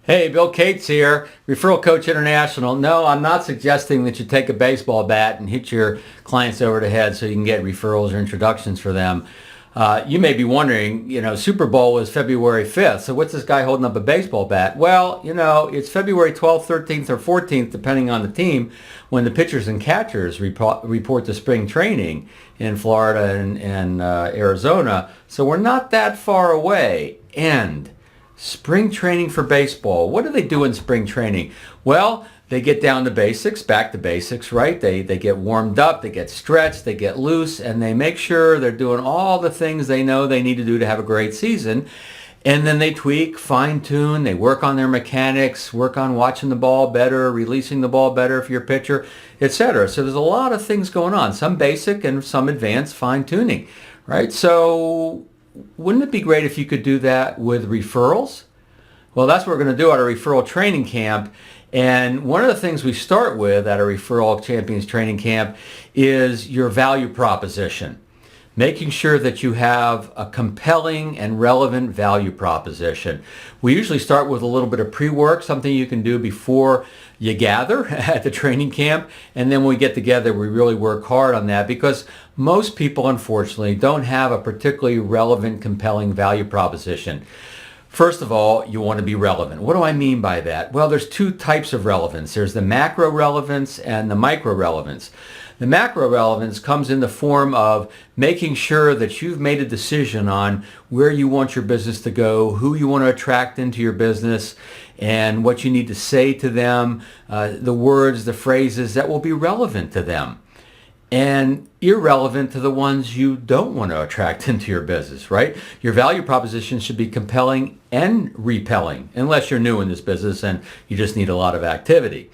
Hey, Bill Cates here, Referral Coach International. No, I'm not suggesting that you take a baseball bat and hit your clients over the head so you can get referrals or introductions for them. You may be wondering, Super Bowl was February 5th, so what's this guy holding up a baseball bat? Well, it's February 12th, 13th, or 14th, depending on the team, when the pitchers and catchers report to spring training in Florida and Arizona. So we're not that far away. And spring training for baseball. What do they do in spring training? Well, they get down to basics, back to basics, right? They get warmed up, they get stretched, they get loose, and they make sure they're doing all the things they know they need to do to have a great season. And then they tweak, fine-tune, they work on their mechanics, work on watching the ball better, releasing the ball better for your pitcher, etc. So there's a lot of things going on, some basic and some advanced fine-tuning, right? So wouldn't it be great if you could do that with referrals? Well, that's what we're going to do at our referral training camp. And one of the things we start with at a referral champions training camp is your value proposition. Making sure that you have a compelling and relevant value proposition. We usually start with a little bit of pre-work, something you can do before you gather at the training camp. And then when we get together, we really work hard on that because most people, unfortunately, don't have a particularly relevant, compelling value proposition. First of all, you want to be relevant. What do I mean by that? Well, there's two types of relevance. There's the macro relevance and the micro relevance. The macro relevance comes in the form of making sure that you've made a decision on where you want your business to go, who you want to attract into your business, and what you need to say to them, the words, the phrases that will be relevant to them and irrelevant to the ones you don't want to attract into your business, right? Your value proposition should be compelling and repelling, unless you're new in this business and you just need a lot of activity.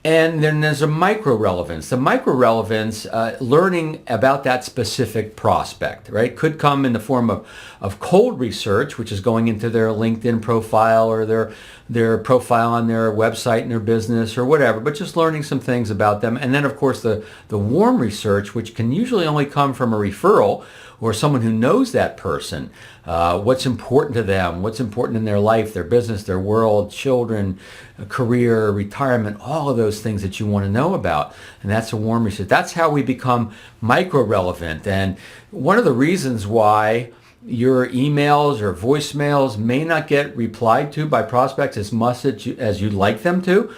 And then there's a micro relevance. The micro relevance, learning about that specific prospect, right? Could come in the form of cold research, which is going into their LinkedIn profile or their profile on their website and their business or whatever, but just learning some things about them. And then, of course, the warm research, which can usually only come from a referral or someone who knows that person, what's important to them, what's important in their life, their business, their world, children, career, retirement, all of those things that you want to know about. And that's a warm research. That's how we become micro-relevant. And one of the reasons why your emails or voicemails may not get replied to by prospects as much as you'd like them to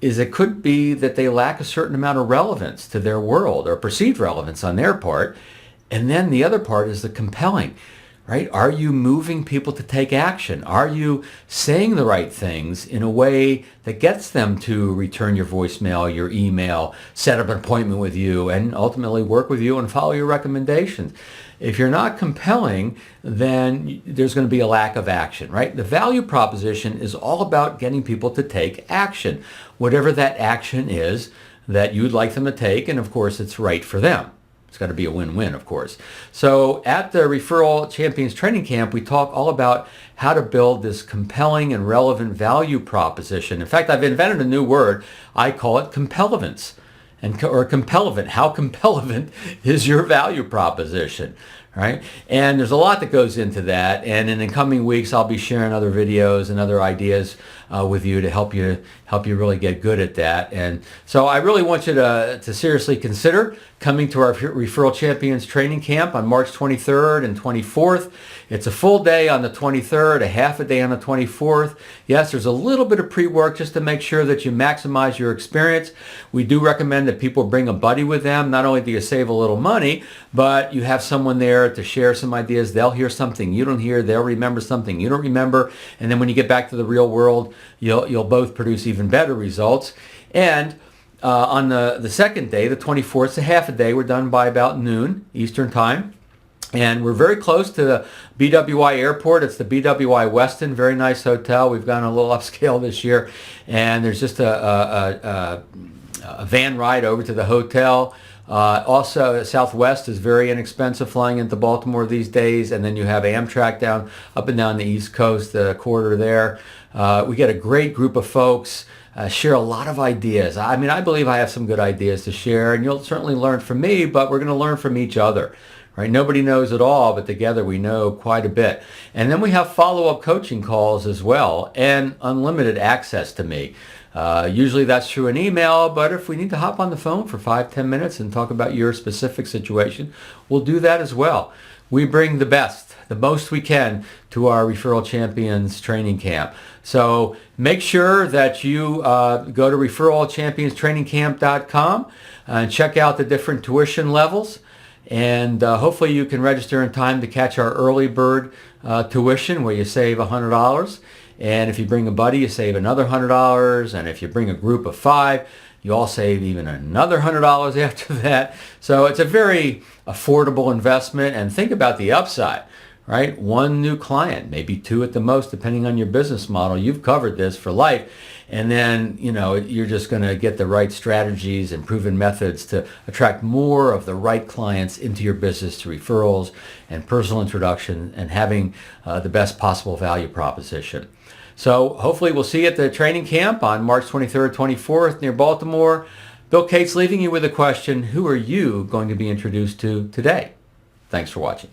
is it could be that they lack a certain amount of relevance to their world or perceived relevance on their part. And then the other part is the compelling, right? Are you moving people to take action? Are you saying the right things in a way that gets them to return your voicemail, your email, set up an appointment with you, and ultimately work with you and follow your recommendations? If you're not compelling, then there's going to be a lack of action, right? The value proposition is all about getting people to take action, whatever that action is that you'd like them to take, and of course it's right for them. It's got to be a win-win, of course. So at the Referral Champions Training Camp, we talk all about how to build this compelling and relevant value proposition. In fact, I've invented a new word. I call it compellivance, or compellivant. How compellivant is your value proposition, right? And there's a lot that goes into that. And in the coming weeks, I'll be sharing other videos and other ideas with you to help you really get good at that. And so I really want you to seriously consider coming to our Referral Champions Training Camp on March 23rd and 24th. It's a full day on the 23rd, a half a day on the 24th. Yes, there's a little bit of pre-work just to make sure that you maximize your experience. We do recommend that people bring a buddy with them. Not only do you save a little money, but you have someone there to share some ideas. They'll hear something you don't hear. They'll remember something you don't remember. And then when you get back to the real world, you'll both produce even better results. And on the second day, the 24th, it's a half a day. We're done by about noon Eastern time. And we're very close to the BWI airport. It's the BWI Westin, very nice hotel. We've gone a little upscale this year. And there's just a van ride over to the hotel. Also, Southwest is very inexpensive flying into Baltimore these days. And then you have Amtrak up and down the East Coast, the corridor there. We get a great group of folks. Share a lot of ideas. I mean, I believe I have some good ideas to share, and you'll certainly learn from me, but we're going to learn from each other, right? Nobody knows it all, but together we know quite a bit. And then we have follow-up coaching calls as well, and unlimited access to me. Usually that's through an email, but if we need to hop on the phone for 5-10 minutes and talk about your specific situation, we'll do that as well. We bring the best, the most we can, to our Referral Champions training camp. So make sure that you go to referralchampionstrainingcamp.com and check out the different tuition levels. And hopefully you can register in time to catch our early bird tuition where you save $100. And if you bring a buddy, you save another $100. And if you bring a group of 5, you all save even another $100 after that. So it's a very affordable investment. And think about the upside, right? 1 new client, maybe 2 at the most, depending on your business model. You've covered this for life. And then, you're just going to get the right strategies and proven methods to attract more of the right clients into your business through referrals and personal introduction and having the best possible value proposition. So hopefully we'll see you at the training camp on March 23rd, 24th near Baltimore. Bill Cates leaving you with a question: who are you going to be introduced to today? Thanks for watching.